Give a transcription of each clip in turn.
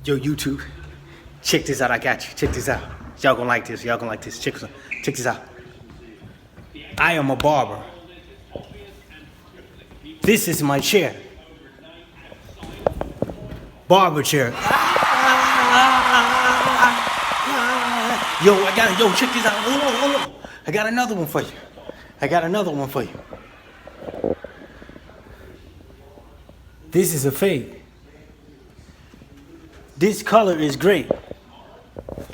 Yo, YouTube, check this out. I got you. Check this out. Y'all gonna like this. Y'all gonna like this. Check this out. I am a barber. This is my chair. Barber chair. Yo, check this out. Hold on. I got another one for you. This is a fade. This color is great.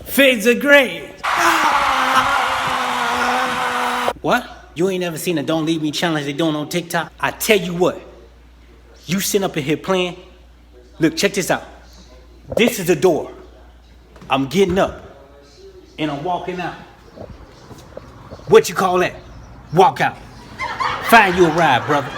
Fades are great. What? You ain't never seen a Don't Leave Me challenge they doing on TikTok? I tell you what. You sitting up in here playing. Look, check this out. This is the door. I'm getting up. And I'm walking out. What you call that? Walk out. Find you a ride, brother.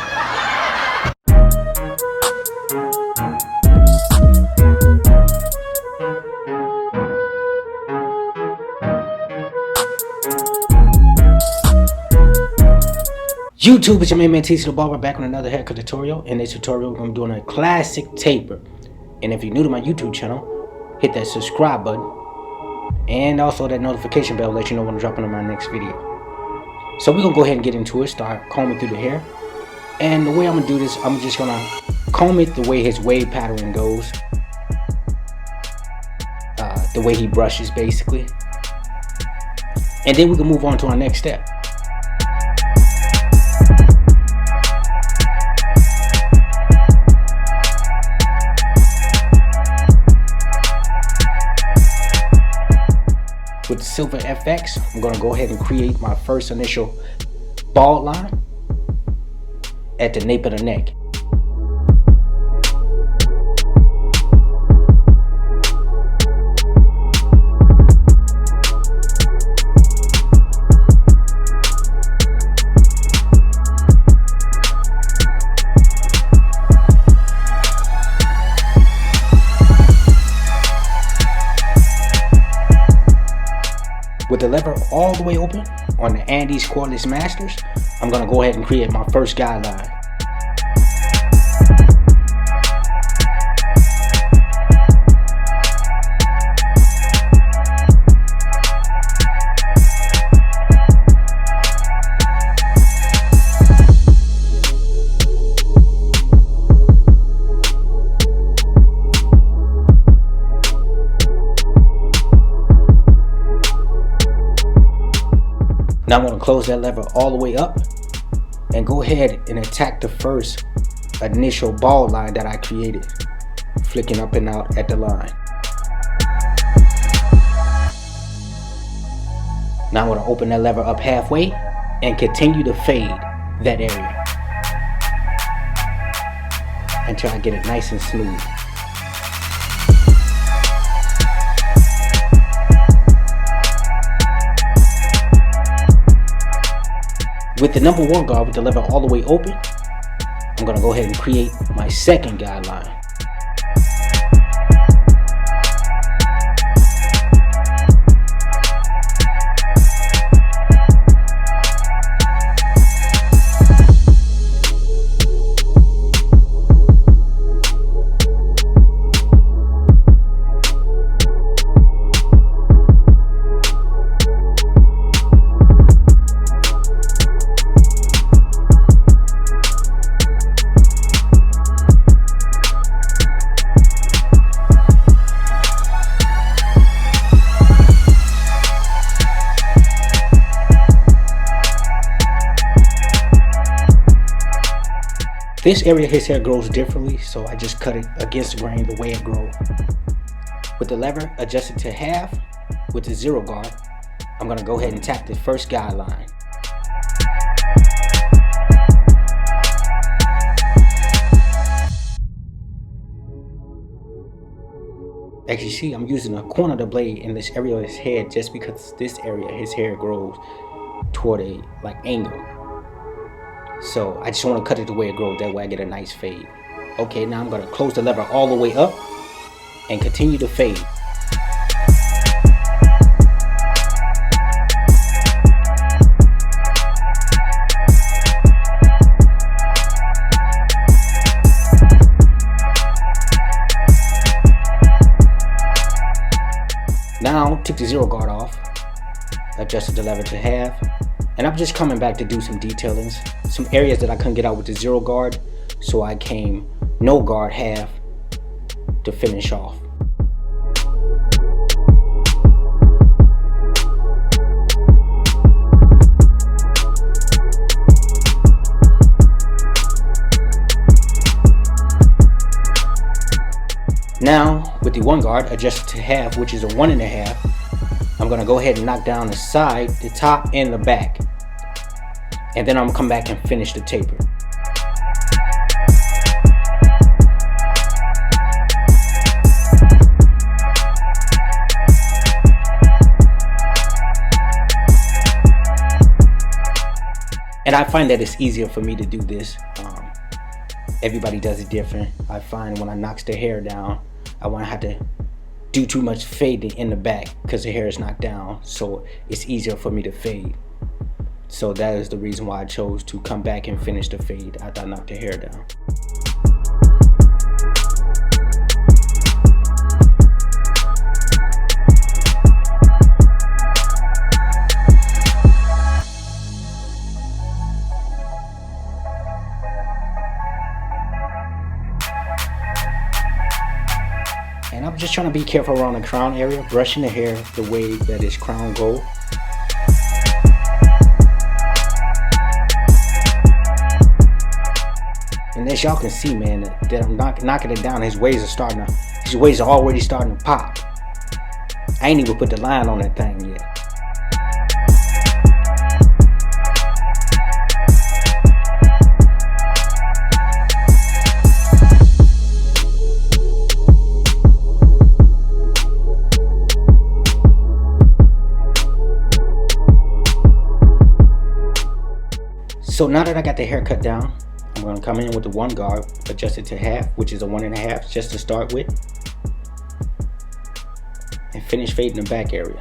YouTube, it's your main man TC the Barber back on another haircut tutorial. In this tutorial, I'm doing a classic taper. And if you're new to my YouTube channel, hit that subscribe button. And also that notification bell to let you know when I'm dropping on my next video. So we're going to go ahead and get into it, start combing through the hair. And the way I'm going to do this, I'm just going to comb it the way his wave pattern goes. The way he brushes, basically. And then we can move on to our next step. With the Silver FX, I'm going to go ahead and create my first initial bald line at the nape of the neck. With the lever all the way open on the Andes Cordless Masters, I'm going to go ahead and create my first guideline. Now I'm going to close that lever all the way up and go ahead and attack the first initial bald line that I created, flicking up and out at the line. Now I'm going to open that lever up halfway and continue to fade that area until I get it nice and smooth. With the number 1 guard with the lever all the way open, I'm going to go ahead and create my second guideline. This area his hair grows differently, so I just cut it against the grain the way it grows. With the lever adjusted to half with the 0 guard, I'm going to go ahead and tap the first guideline. As you see, I'm using a corner of the blade in this area of his head just because this area his hair grows toward a angle. So I just want to cut it the way it grows, that way I get a nice fade. Okay, now I'm going to close the lever all the way up and continue to fade. Now took the 0 guard off, adjusted the lever to half, and I'm just coming back to do some detailings, some areas that I couldn't get out with the 0 guard, so I came no guard half to finish off. Now, with the 1 guard adjusted to half, which is a 1.5, I'm going to go ahead and knock down the side, the top, and the back. And then I'm going to come back and finish the taper. And I find that it's easier for me to do this. Everybody does it different. I find when I knocks the hair down, I won't have to do too much fading in the back because the hair is knocked down, so it's easier for me to fade. So that is the reason why I chose to come back and finish the fade after I knocked the hair down. And I'm just trying to be careful around the crown area, brushing the hair the way that its crown goes. And as y'all can see, man, that I'm knocking it down, his waves are already starting to pop. I ain't even put the line on that thing yet. So now that I got the hair cut down, I'm going to come in with the 1 guard, adjusted to half, which is a 1.5 just to start with, and finish fading the back area.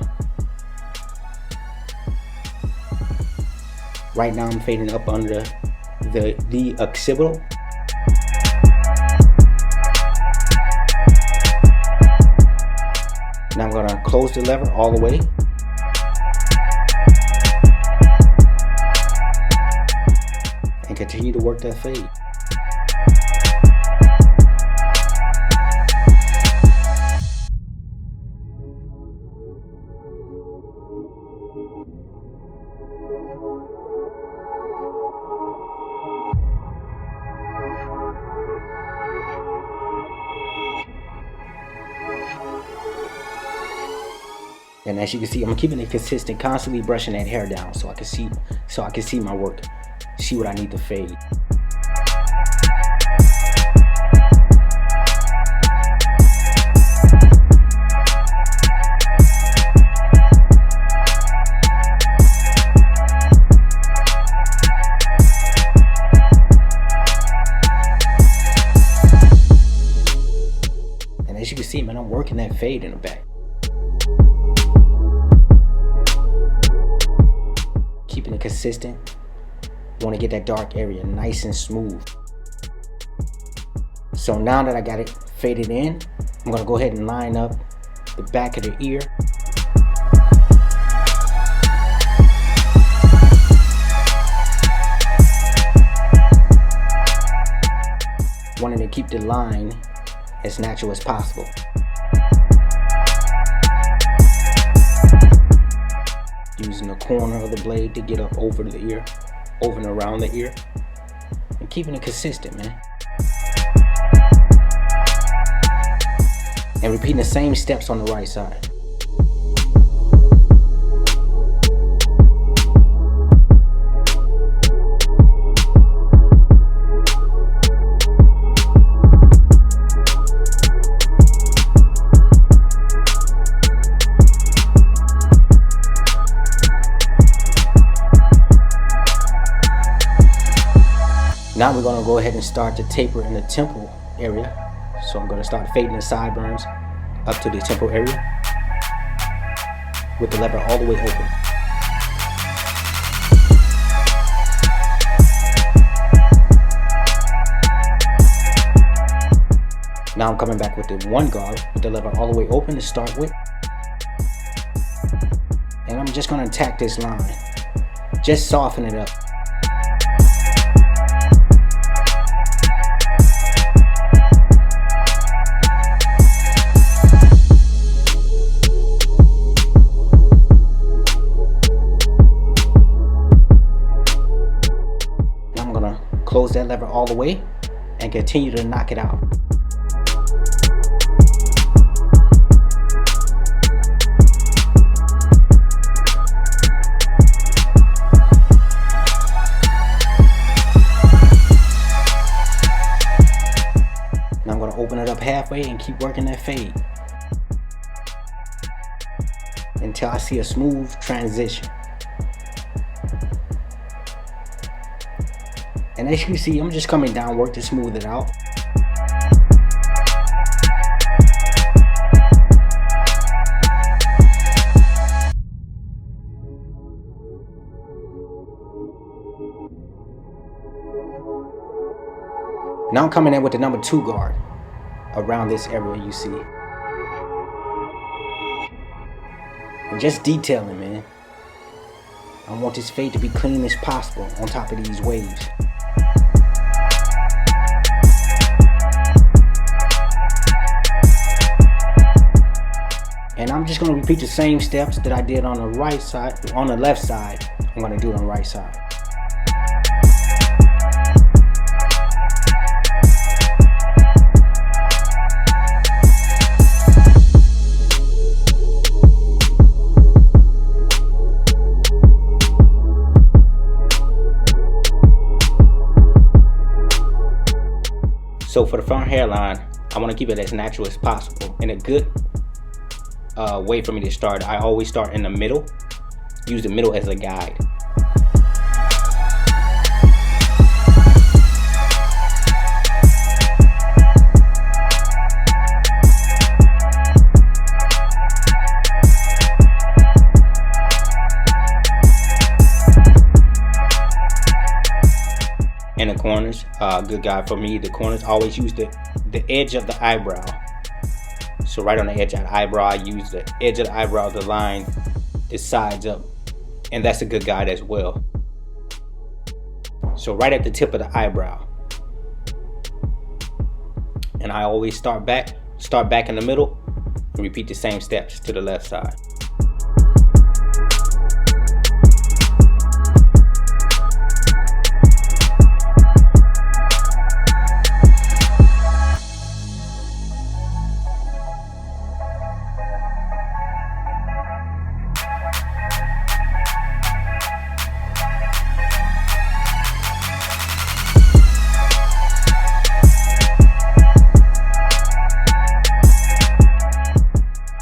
Right now I'm fading up under the occipital. Now I'm going to close the lever all the way. And continue to work that fade. And as you can see, I'm keeping it consistent, constantly brushing that hair down so I can see my work. See what I need to fade. And as you can see, man, I'm working that fade in the back. Keeping it consistent. Want to get that dark area nice and smooth. So now that I got it faded in, I'm going to go ahead and line up the back of the ear. Wanting to keep the line as natural as possible. Using the corner of the blade to get up over the ear. Over and around the ear, and keeping it consistent, man. And repeating the same steps on the right side. Now we're going to go ahead and start to taper in the temple area. So I'm going to start fading the sideburns up to the temple area with the lever all the way open. Now I'm coming back with the 1 guard with the lever all the way open to start with. And I'm just gonna attack this line. Just soften it up. Now I'm gonna close that lever all the way and continue to knock it out. Now I'm going to open it up halfway and keep working that fade until I see a smooth transition. And as you can see, I'm just coming down, work to smooth it out. Now I'm coming in with the number 2 guard around this area you see. I'm just detailing, man. I want this fade to be clean as possible on top of these waves. And I'm just going to repeat the same steps that I did on the right side, on the left side. I'm going to do it on the right side. So for the front hairline, I want to keep it as natural as possible. And a good way for me to start, I always start in the middle. Use the middle as a guide. And the corners, good guide for me. The corners, always use the edge of the eyebrow. So right on the edge of the eyebrow, I use the edge of the eyebrow to line the sides up, and that's a good guide as well. So right at the tip of the eyebrow, and I always start back in the middle, and repeat the same steps to the left side.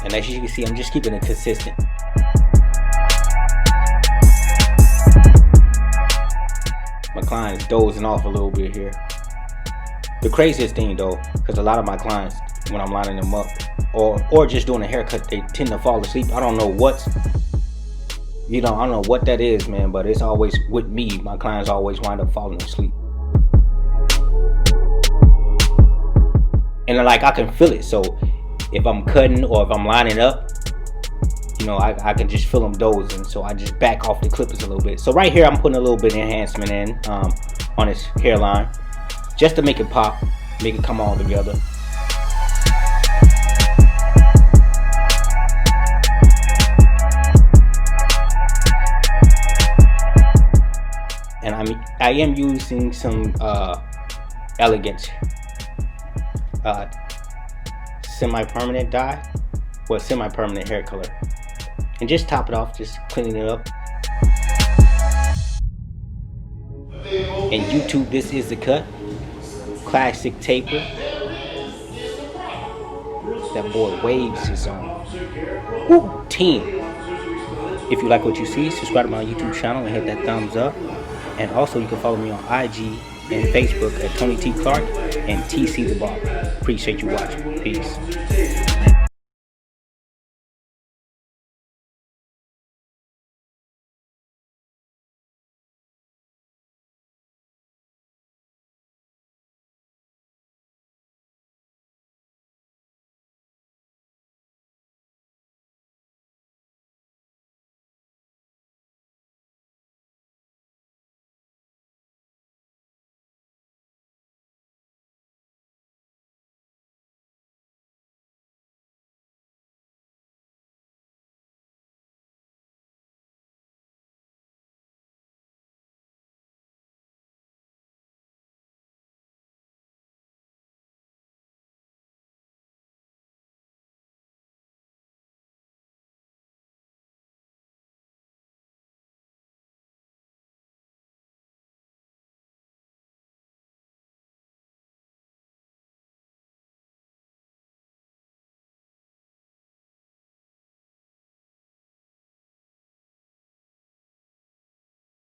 And as you can see, I'm just keeping it consistent. My client is dozing off a little bit here. The craziest thing though, because a lot of my clients, when I'm lining them up or just doing a haircut, they tend to fall asleep. I don't know I don't know what that is, man, but it's always with me. My clients always wind up falling asleep. And like, I can feel it. So if I'm cutting or if I'm lining up, you know, I can just feel them dozing. So I just back off the clippers a little bit. So right here, I'm putting a little bit of enhancement in on his hairline, just to make it pop, make it come all together. And I am using some Elegance semi-permanent dye, or semi-permanent hair color, and just top it off, just cleaning it up. And YouTube, this is the cut, classic taper. That boy Waves is on. Woo, 10. If you like what you see, subscribe to my YouTube channel and hit that thumbs up. And also, you can follow me on IG and Facebook at Tony T. Clark and TC the Barber. Appreciate you watching. Peace.